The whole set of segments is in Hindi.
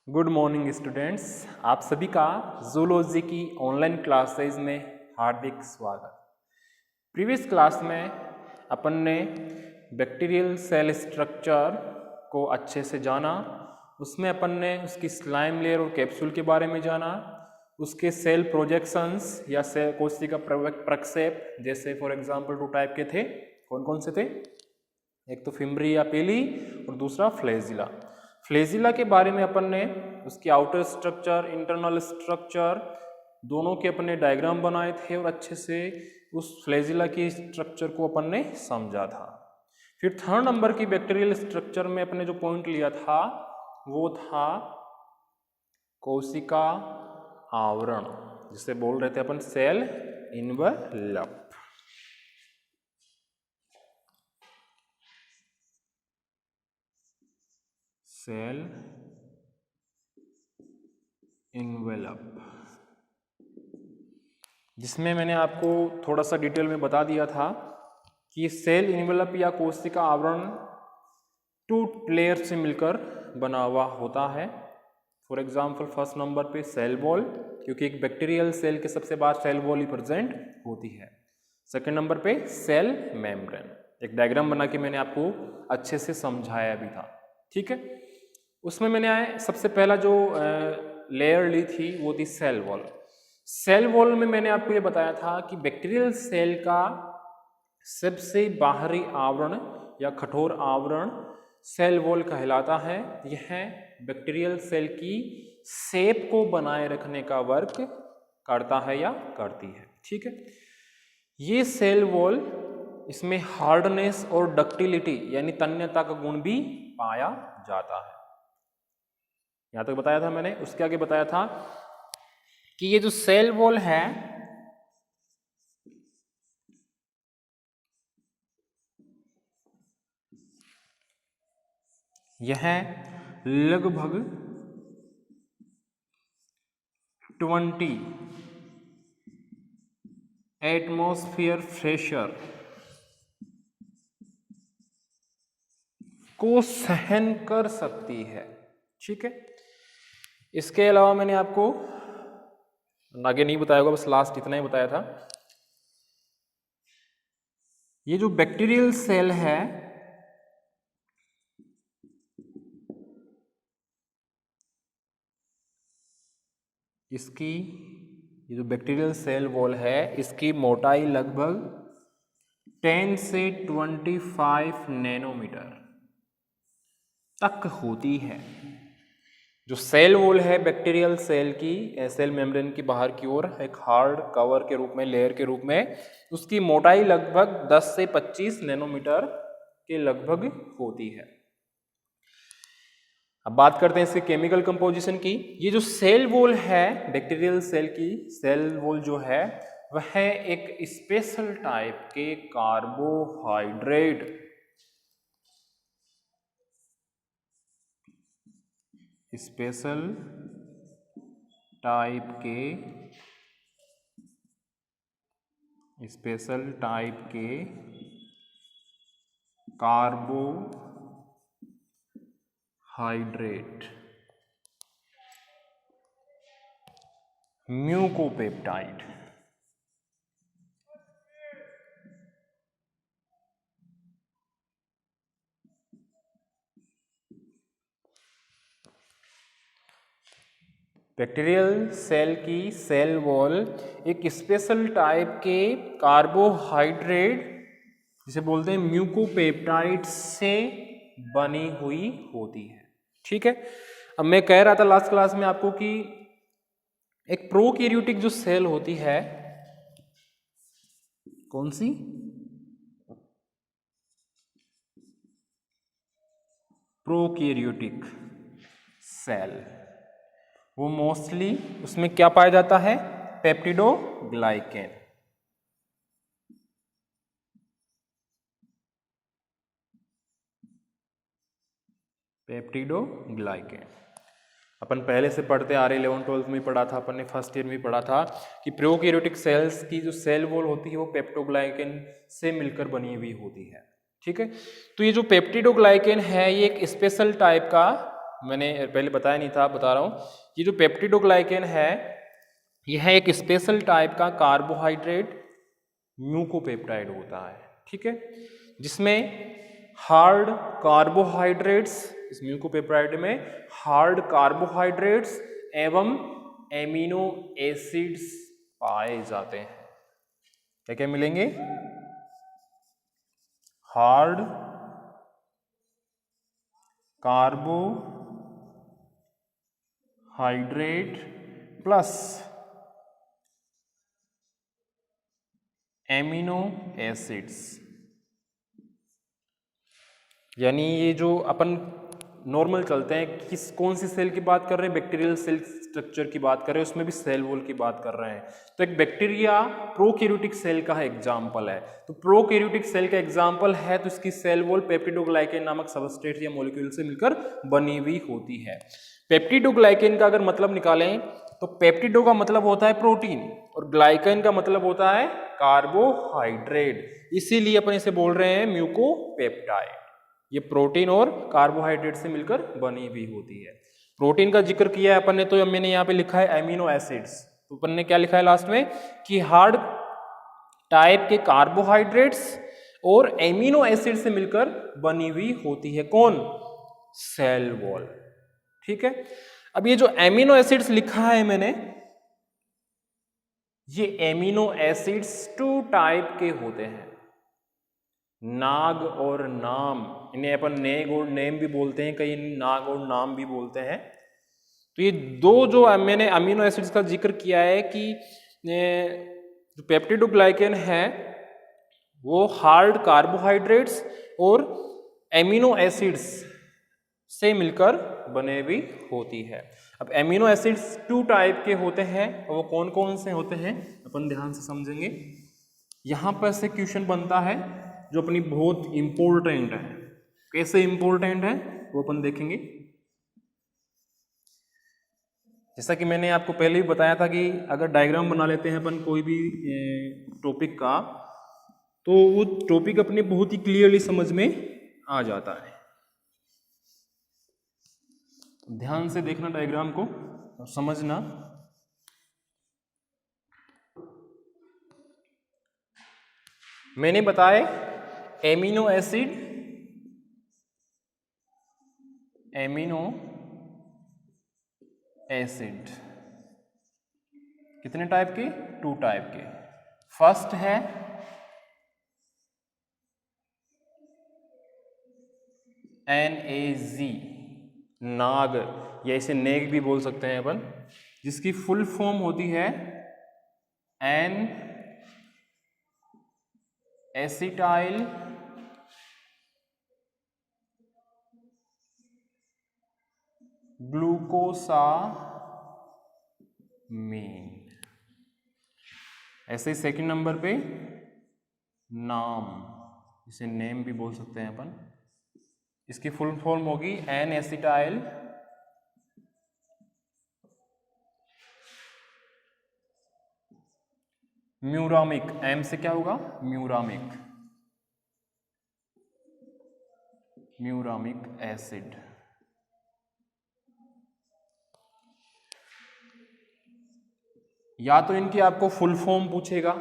गुड मॉर्निंग स्टूडेंट्स, आप सभी का जूलॉजी की ऑनलाइन क्लासेज में हार्दिक स्वागत। प्रीवियस क्लास में अपन ने बैक्टीरियल सेल स्ट्रक्चर को अच्छे से जाना। उसमें अपन ने उसकी स्लाइम लेयर और कैप्सूल के बारे में जाना, उसके सेल प्रोजेक्शंस या सेल कोशिका प्रक्षेप, जैसे फॉर एग्जांपल 2 टाइप के थे। कौन कौन से थे? एक तो फिम्ब्री या पेली और दूसरा फ्लैजिला। फ्लैजिला के बारे में अपन ने उसकी आउटर स्ट्रक्चर, इंटरनल स्ट्रक्चर दोनों के अपने डायग्राम बनाए थे और अच्छे से उस फ्लैजिला की स्ट्रक्चर को अपन ने समझा था। फिर 3rd नंबर की बैक्टीरियल स्ट्रक्चर में अपने जो पॉइंट लिया था वो था कोशिका आवरण, जिसे बोल रहे थे अपन सेल इनवलप। सेल इनवेलप, जिसमें मैंने आपको थोड़ा सा डिटेल में बता दिया था कि सेल इनवेलप या कोशिका आवरण 2 लेयर से मिलकर बना हुआ होता है। फॉर एग्जांपल 1st नंबर पे सेल वॉल, क्योंकि एक बैक्टीरियल सेल के सबसे बाहर सेल वॉल ही प्रेजेंट होती है। 2nd नंबर पे सेल मेम्ब्रेन, एक डायग्राम बना के मैंने आपको अच्छे से समझाया भी था। ठीक है, उसमें मैंने सबसे पहला जो लेयर ली थी वो थी सेल वॉल। सेल वॉल में मैंने आपको ये बताया था कि बैक्टीरियल सेल का सबसे बाहरी आवरण या कठोर आवरण सेल वॉल कहलाता है। यह बैक्टीरियल सेल की शेप को बनाए रखने का वर्क करता है या करती है। ठीक है, ये सेल वॉल, इसमें हार्डनेस और डक्टिलिटी यानी तन्यता का गुण भी पाया जाता है। यहां तक बताया था मैंने। उसके आगे बताया था कि ये जो सेल वॉल है यह लगभग 20 एटमॉस्फेयर प्रेशर को सहन कर सकती है। ठीक है, इसके अलावा मैंने आपको आगे नहीं बताया होगा, बस लास्ट इतना ही बताया था। ये जो बैक्टीरियल सेल है इसकी, ये जो बैक्टीरियल सेल वॉल है इसकी मोटाई लगभग 10 से 25 नैनोमीटर तक होती है। जो सेल वॉल है बैक्टीरियल सेल की, सेल मेम्ब्रेन की बाहर की ओर एक हार्ड कवर के रूप में, लेयर के रूप में, उसकी मोटाई लगभग 10 से 25 नैनोमीटर के लगभग होती है। अब बात करते हैं इसके केमिकल कंपोजिशन की। ये जो सेल वॉल है बैक्टीरियल सेल की, सेल वॉल जो है वह एक स्पेशल टाइप के कार्बोहाइड्रेट, स्पेशल टाइप के कार्बोहाइड्रेट, म्यूकोपेप्टाइड, बैक्टीरियल सेल की सेल वॉल एक स्पेशल टाइप के कार्बोहाइड्रेट, जिसे बोलते हैं म्यूकोपेप्टाइड, से बनी हुई होती है। ठीक है, अब मैं कह रहा था लास्ट क्लास में आपको कि एक प्रोकैरियोटिक जो सेल होती है, कौन सी? प्रोकैरियोटिक सेल, वो मोस्टली उसमें क्या पाया जाता है? पेप्टिडोग्लाइकेन। पेप्टिडोग्लाइकेन अपन पहले से पढ़ते आ रहे, 11th 12th में पढ़ा था अपन ने, 1st ईयर में पढ़ा था कि प्रोकैरियोटिक सेल्स की जो सेल वॉल होती है वो पेप्टोग्लाइकेन से मिलकर बनी हुई होती है। ठीक है, तो ये जो पेप्टिडोग्लाइकेन है ये एक स्पेशल टाइप का मैंने पहले बताया नहीं था, बता रहा हूँ। ये जो पेप्टिडोग्लाइकेन है यह एक स्पेशल टाइप का कार्बोहाइड्रेट म्यूकोपेप्टाइड होता है, ठीक है, जिसमें हार्ड कार्बोहाइड्रेट्स, इस म्यूकोपेप्टाइड में हार्ड कार्बोहाइड्रेट्स एवं एमिनो एसिड्स पाए जाते हैं। क्या क्या मिलेंगे? Hard carbohydrate plus amino acids. यानी ये जो अपन नॉर्मल चलते हैं, किस कौन सी सेल की बात कर रहे हैं? बैक्टीरियल सेल स्ट्रक्चर की बात कर रहे हैं, उसमें भी सेल वॉल की बात कर रहे हैं। तो एक बैक्टीरिया प्रोकैरियोटिक सेल का एग्जाम्पल है। तो प्रोकैरियोटिक सेल का एग्जाम्पल है तो इसकी सेल वॉल पेप्टिडोग्लाइकेन नामक सबस्ट्रेट या मॉलिक्यूल से मिलकर बनी हुई होती है। पेप्टिडोग्लाइकेन का अगर मतलब निकालें तो पेप्टिडो का मतलब होता है प्रोटीन और ग्लाइकेन का मतलब होता है कार्बोहाइड्रेट, इसीलिए अपन इसे बोल रहे हैं म्यूकोपेप्टाइड। ये प्रोटीन और कार्बोहाइड्रेट से मिलकर बनी हुई होती है। प्रोटीन का जिक्र किया है अपन ने, तो मैंने यहाँ पे लिखा है एमिनो एसिड्स। तो अपन ने क्या लिखा है लास्ट में कि हार्ड टाइप के कार्बोहाइड्रेट्स और एमिनो एसिड से मिलकर बनी हुई होती है। कौन? सेल वॉल, ठीक है। अब ये जो एमिनो एसिड्स लिखा है मैंने, ये एमिनो एसिड्स 2 टाइप के होते हैं, नाग और नाम। इन्हें अपन नेग और नेम भी बोलते हैं, कई नाग और नाम भी बोलते हैं। तो ये दो जो मैंने अमीनो एसिड्स का जिक्र किया है कि जो पेप्टिडोग्लाइकेन है वो हार्ड कार्बोहाइड्रेट्स और एमिनो एसिड्स से मिलकर बने हुई होती है। अब एमिनो एसिड्स 2 टाइप के होते हैं, और वो कौन कौन से होते हैं अपन ध्यान से समझेंगे। यहां पर से क्वेश्चन बनता है जो अपनी बहुत इंपॉर्टेंट है। कैसे इंपॉर्टेंट है वो अपन देखेंगे। जैसा कि मैंने आपको पहले भी बताया था कि अगर डायग्राम बना लेते हैं अपन कोई भी टॉपिक का, तो वो टॉपिक अपने बहुत ही क्लियरली समझ में आ जाता है। ध्यान से देखना डायग्राम को और समझना। मैंने बताया एमिनो एसिड, एमिनो एसिड कितने टाइप के? 2 टाइप के। फर्स्ट है NAG, नाग, या इसे नेग भी बोल सकते हैं अपन, जिसकी फुल फॉर्म होती है N एसिटाइल ग्लूकोसामीन। ऐसे ही सेकंड नंबर पे नाम, इसे नेम भी बोल सकते हैं अपन, इसकी फुल फॉर्म होगी N एसिटाइल म्यूरामिक। M से क्या होगा? Muramic, muramic acid. या तो इनकी आपको फुल फॉर्म पूछेगा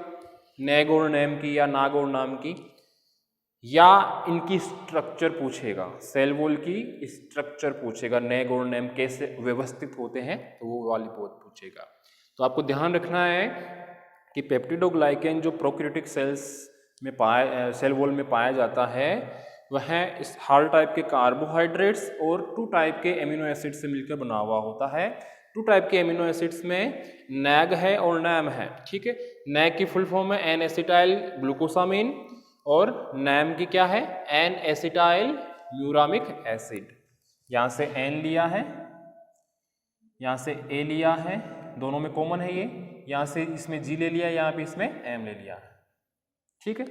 नेग और नेम की या नाग और नाम की, या इनकी स्ट्रक्चर पूछेगा, सेल वॉल की स्ट्रक्चर पूछेगा, नेग और नेम कैसे व्यवस्थित होते हैं, तो वो वाली बात पूछेगा। तो आपको ध्यान रखना है कि पेप्टिडोग्लाइकेन जो प्रोकैरियोटिक सेल्स में सेल वॉल में पाया जाता है, वह इस हार्ड टाइप के कार्बोहाइड्रेट्स और 2 टाइप के एमिनो एसिड से मिलकर बना हुआ होता है। 2 टाइप के एमिनो एसिड्स में नैग है और नैम है, ठीक है। नैग की फुल फॉर्म है N एसिटाइल ग्लूकोसामीन और नैम की क्या है? N acetyl muramic acid. यहाँ से N लिया है, यहाँ से A लिया है, दोनों में कॉमन है ये, यहाँ से इसमें G ले लिया, यहाँ पे इसमें M ले लिया, ठीक है।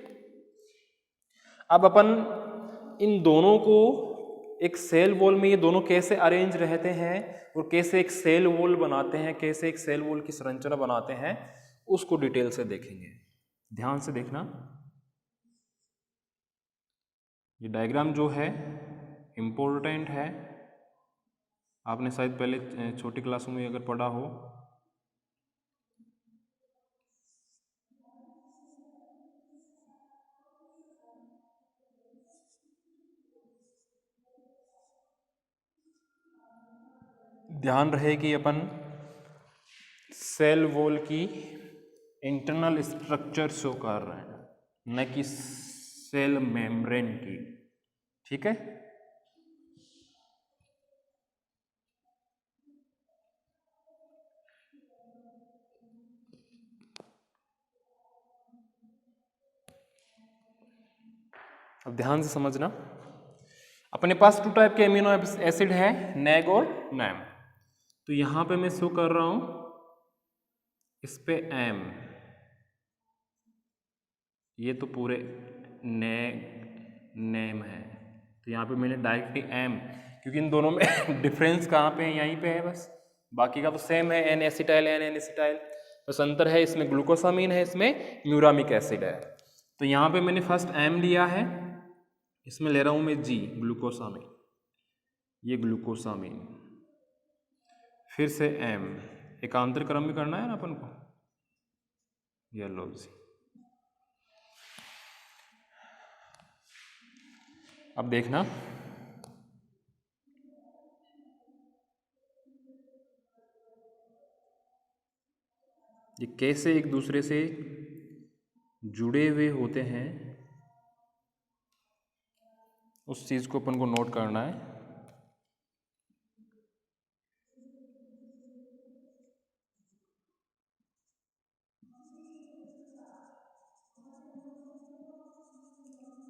अब अपन इन दोनों को एक सेल वॉल में ये दोनों कैसे अरेंज रहते हैं और कैसे एक सेल वॉल बनाते हैं, कैसे एक सेल वॉल की संरचना बनाते हैं, उसको डिटेल से देखेंगे। ध्यान से देखना। ये डायग्राम जो है इम्पोर्टेंट है, आपने शायद पहले छोटी क्लासों में अगर पढ़ा हो। ध्यान रहे कि अपन सेल वॉल की इंटरनल स्ट्रक्चर शो कर रहे हैं, न कि सेल मेम्ब्रेन की। ठीक है। अब ध्यान से समझना, अपने पास 2 टाइप के अमीनो एसिड है, नैग और नैम। तो यहां पे मैं शो कर रहा हूं इस पे एम, ये तो पूरे नेम है, तो यहाँ पे मैंने डायरेक्टली एम, क्योंकि इन दोनों में डिफरेंस कहाँ पे है, यहीं पे है बस, बाकी का तो सेम है, N acetyl N N acetyl, बस अंतर है इसमें ग्लूकोसामीन है, इसमें म्यूरामिक एसिड है। तो यहाँ पे मैंने फर्स्ट एम लिया है, इसमें ले रहा हूँ मैं जी, ग्लूकोसामीन, ये ग्लूकोसामीन, फिर से एम, एकांतर क्रम में करना है ना अपन को, ये लो जी। अब देखना, ये कैसे एक दूसरे से जुड़े हुए होते हैं, उस चीज को अपन को नोट करना है।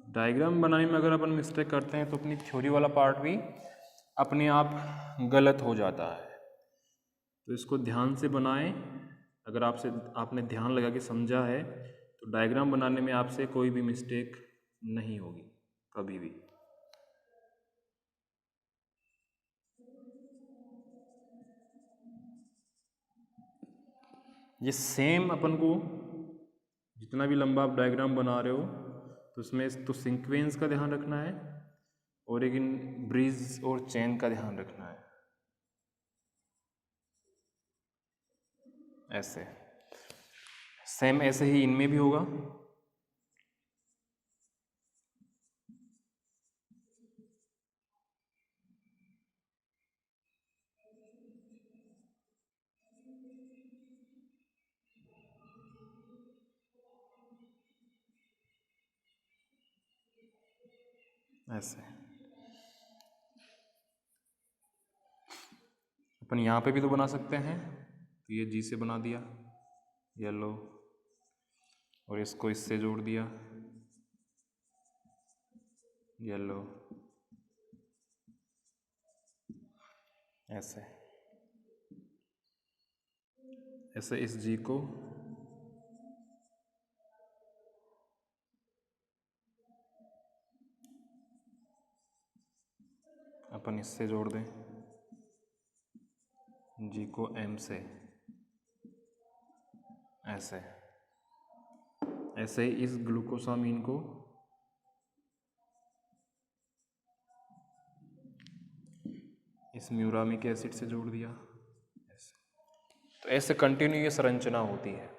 डायग्राम बनाने में अगर अपन मिस्टेक करते हैं तो अपनी थ्योरी वाला पार्ट भी अपने आप गलत हो जाता है, तो इसको ध्यान से बनाएं। अगर आपने ध्यान लगा के समझा है तो डायग्राम बनाने में आपसे कोई भी मिस्टेक नहीं होगी कभी भी। ये सेम अपन को जितना भी लंबा आप डायग्राम बना रहे हो तो उसमें तो सीक्वेंस का ध्यान रखना है और एक इन ब्रिज और चेन का ध्यान रखना है, ऐसे सेम ऐसे ही इनमें भी होगा। ऐसे अपन यहाँ पे भी तो बना सकते हैं, तो ये जी से बना दिया येलो, और इसको इससे जोड़ दिया येलो, ऐसे ऐसे इस जी को अपन इससे जोड़ दें, जी को एम से, ऐसे ऐसे ही इस ग्लूकोसामीन को इस म्यूरामिक एसिड से जोड़ दिया, ऐसे। तो ऐसे कंटिन्यू ये संरचना होती है।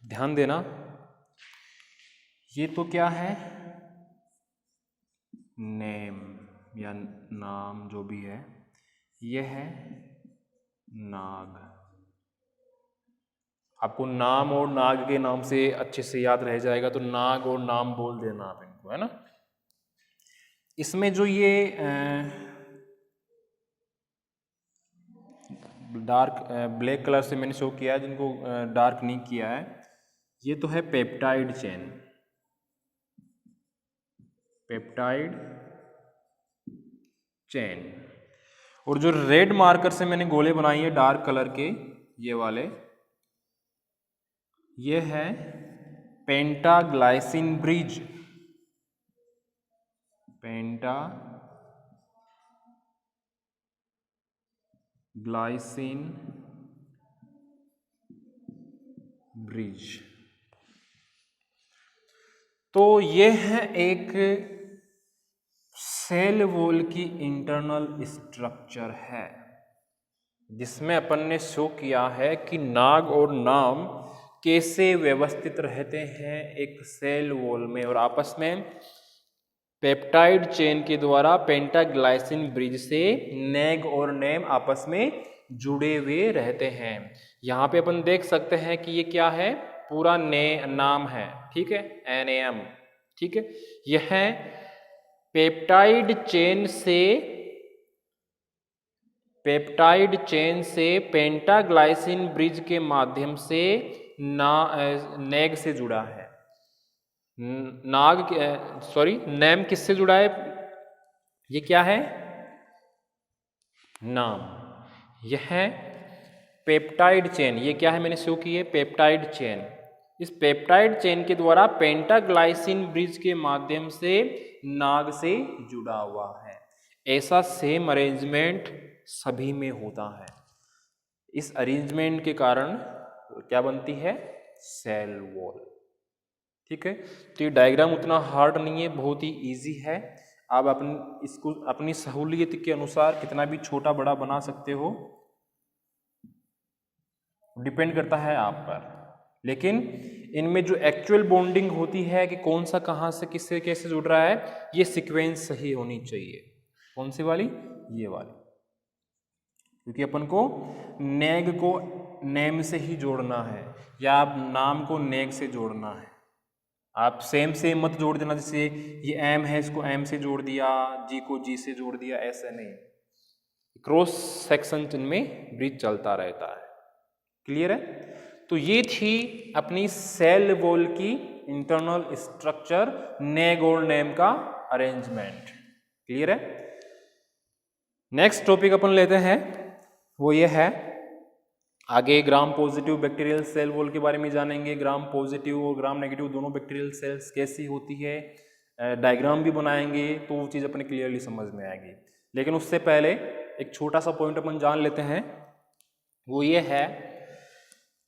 ध्यान देना, ये तो क्या है, नेम या नाम जो भी है, ये है नाग। आपको नाम और नाग के नाम से अच्छे से याद रह जाएगा, तो नाग और नाम बोल देना आप इनको, है ना। इसमें जो ये डार्क ब्लैक कलर से मैंने शो किया है, जिनको डार्क नहीं किया है, ये तो है पेप्टाइड चेन, पेप्टाइड चेन। और जो रेड मार्कर से मैंने गोले बनाई है डार्क कलर के, ये वाले, ये है पेंटाग्लाइसिन ब्रिज, पेंटाग्लाइसिन ब्रिज। तो ये है एक सेल वॉल की इंटरनल स्ट्रक्चर है। जिसमें अपन ने शो किया है कि नाग और नाम कैसे व्यवस्थित रहते हैं एक सेल वॉल में और आपस में पेप्टाइड चेन के द्वारा पेंटाग्लाइसिन ब्रिज से नेग और नेम आपस में जुड़े हुए रहते हैं। यहाँ पे अपन देख सकते हैं कि ये क्या है, पूरा नाम है, ठीक है, NAM, ठीक है। यह पेप्टाइड चेन से पेंटाग्लाइसिन ब्रिज के माध्यम से नेग से जुड़ा है। नेम किससे जुड़ा है? ये क्या है? नाम। यह है पेप्टाइड चेन। ये क्या है, मैंने शो की है पेप्टाइड चेन। इस पेप्टाइड चेन के द्वारा पेंटाग्लाइसिन ब्रिज के माध्यम से नाग से जुड़ा हुआ है। ऐसा सेम अरेंजमेंट सभी में होता है। इस अरेंजमेंट के कारण क्या बनती है? सेल वॉल, ठीक है। तो ये डायग्राम उतना हार्ड नहीं है, बहुत ही इजी है। आप इसको अपनी सहूलियत के अनुसार कितना भी छोटा बड़ा बना सकते हो, डिपेंड करता है आप पर। लेकिन इनमें जो एक्चुअल बॉन्डिंग होती है कि कौन सा कहाँ से किससे कैसे जुड़ रहा है, ये सीक्वेंस सही होनी चाहिए। कौन सी वाली? ये वाली। क्योंकि अपन को नेग को नेम से ही जोड़ना है या आप नाम को नेग से जोड़ना है। आप सेम मत जोड़ देना, जैसे ये एम है इसको एम से जोड़ दिया, जी को जी से जोड़ दिया, ऐसे नहीं। क्रॉस सेक्शन इनमें ब्रिज चलता रहता है। क्लियर है? तो ये थी अपनी सेल वॉल की इंटरनल स्ट्रक्चर, नेग और नेम का अरेंजमेंट। क्लियर है? नेक्स्ट टॉपिक अपन लेते हैं, वो ये है, आगे gram positive bacterial cell wall के बारे में जानेंगे। ग्राम पॉजिटिव और ग्राम नेगेटिव दोनों बैक्टीरियल सेल्स कैसी होती है, डायग्राम भी बनाएंगे, तो वो चीज़ अपने क्लियरली समझ में आएगी। लेकिन उससे पहले एक छोटा सा पॉइंट अपन जान लेते हैं, वो ये है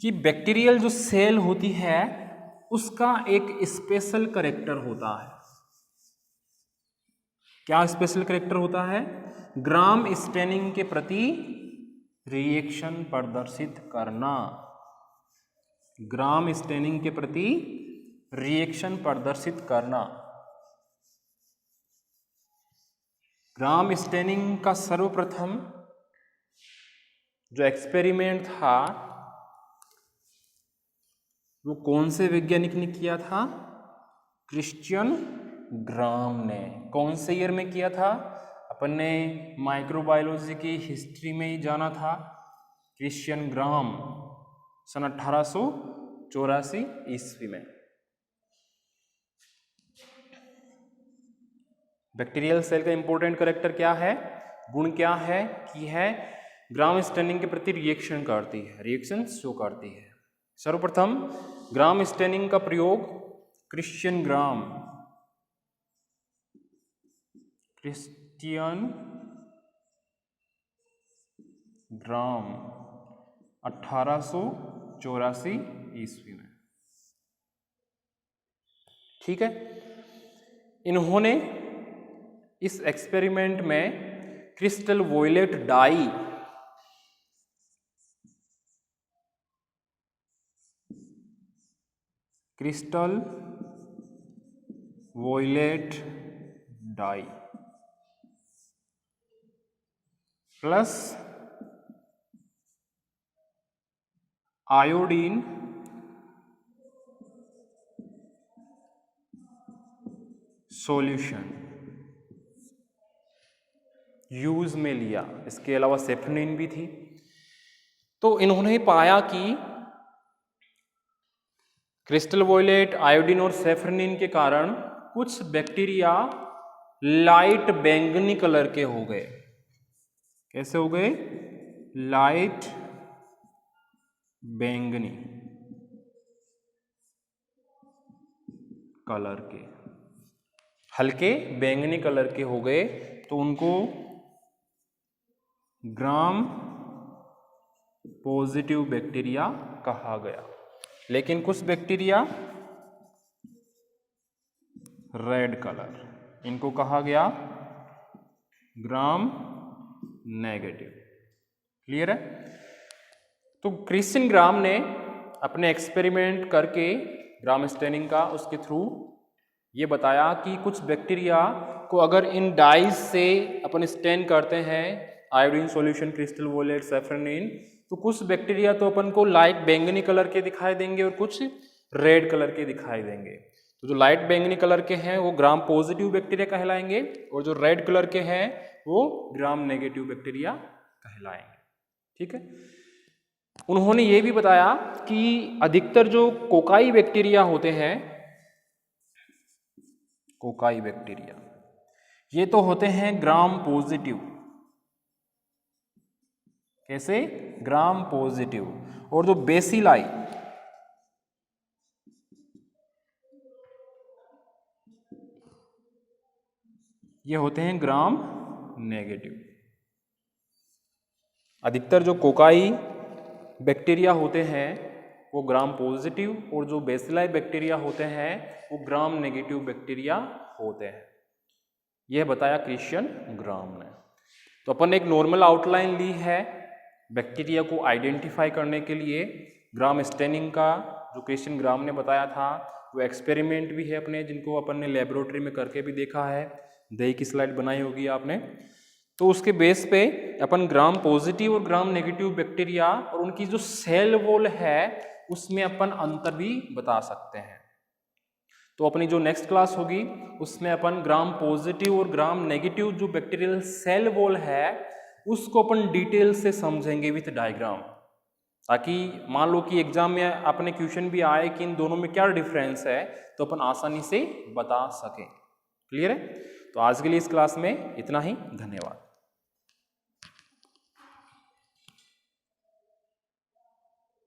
कि बैक्टीरियल जो सेल होती है उसका एक स्पेशल कैरेक्टर होता है। क्या स्पेशल कैरेक्टर होता है? ग्राम स्टेनिंग के प्रति रिएक्शन प्रदर्शित करना। ग्राम स्टेनिंग के प्रति रिएक्शन प्रदर्शित करना। ग्राम स्टेनिंग का सर्वप्रथम जो एक्सपेरिमेंट था वो कौन से वैज्ञानिक ने किया था? क्रिश्चियन ग्राम ने। कौन से ईयर में किया था? अपन ने माइक्रोबायोलॉजी की हिस्ट्री में ही जाना था। क्रिश्चियन ग्राम सन 1884 ईस्वी में। बैक्टीरियल सेल का इंपॉर्टेंट कैरेक्टर क्या है, गुण क्या है कि है ग्राम स्टेनिंग के प्रति रिएक्शन करती है, रिएक्शन शो करती है। सर्वप्रथम ग्राम स्टेनिंग का प्रयोग क्रिश्चियन ग्राम 1884 ईस्वी में, ठीक है। इन्होंने इस एक्सपेरिमेंट में crystal violet dye plus iodine solution use में लिया। इसके अलावा सेफ्रोनिन भी थी। तो इन्होंने पाया कि क्रिस्टल वॉयलेट, आयोडीन और सेफ्रोनिन के कारण कुछ बैक्टीरिया लाइट बैंगनी कलर के हो गए। कैसे हो गए? लाइट बैंगनी कलर के, हल्के बैंगनी कलर के हो गए। तो उनको ग्राम पॉजिटिव बैक्टीरिया कहा गया। लेकिन कुछ बैक्टीरिया रेड कलर, इनको कहा गया ग्राम नेगेटिव। क्लियर है? तो क्रिस्टियन ग्राम ने अपने एक्सपेरिमेंट करके ग्राम स्टेनिंग का उसके थ्रू ये बताया कि कुछ बैक्टीरिया को अगर इन डाइज से अपन स्टेन करते हैं, आयोडीन सॉल्यूशन, क्रिस्टल वोलेट, सैफरनिन, तो कुछ बैक्टीरिया तो अपन को लाइट बैंगनी कलर के दिखाई देंगे और कुछ रेड कलर के दिखाई देंगे। तो जो लाइट बैंगनी कलर के हैं वो ग्राम पॉजिटिव बैक्टीरिया कहलाएंगे और जो रेड कलर के हैं वो ग्राम नेगेटिव बैक्टीरिया कहलाएंगे। ठीक है। उन्होंने ये भी बताया कि अधिकतर जो कोकाई बैक्टीरिया होते हैं, कोकाई बैक्टीरिया, ये तो होते हैं ग्राम पॉजिटिव। कैसे? ग्राम पॉजिटिव। और जो बेसिलाई, ये होते हैं ग्राम नेगेटिव। अधिकतर जो कोकाई बैक्टीरिया होते हैं वो ग्राम पॉजिटिव और जो बेसिलाई बैक्टीरिया होते हैं वो ग्राम नेगेटिव बैक्टीरिया होते हैं। यह बताया क्रिस्टियन ग्राम ने। तो अपन ने एक नॉर्मल आउटलाइन ली है बैक्टीरिया को आइडेंटिफाई करने के लिए। ग्राम स्टेनिंग का जो क्रिस्टियन ग्राम ने बताया था वो एक्सपेरिमेंट भी है अपने, जिनको अपन ने लेबोरेटरी में करके भी देखा है, दही की स्लाइड बनाई होगी आपने। तो उसके बेस पे अपन ग्राम पॉजिटिव और ग्राम नेगेटिव बैक्टीरिया और उनकी जो सेल वॉल है उसमें अपन अंतर भी बता सकते हैं। तो अपनी जो नेक्स्ट क्लास होगी उसमें अपन ग्राम पॉजिटिव और ग्राम नेगेटिव जो बैक्टीरियल सेल वॉल है उसको अपन डिटेल से समझेंगे विथ डायग्राम, ताकि मान लो कि एग्जाम में अपने क्वेश्चन भी आए कि इन दोनों में क्या डिफरेंस है तो अपन आसानी से बता सकें। क्लियर है? तो आज के लिए इस क्लास में इतना ही। धन्यवाद।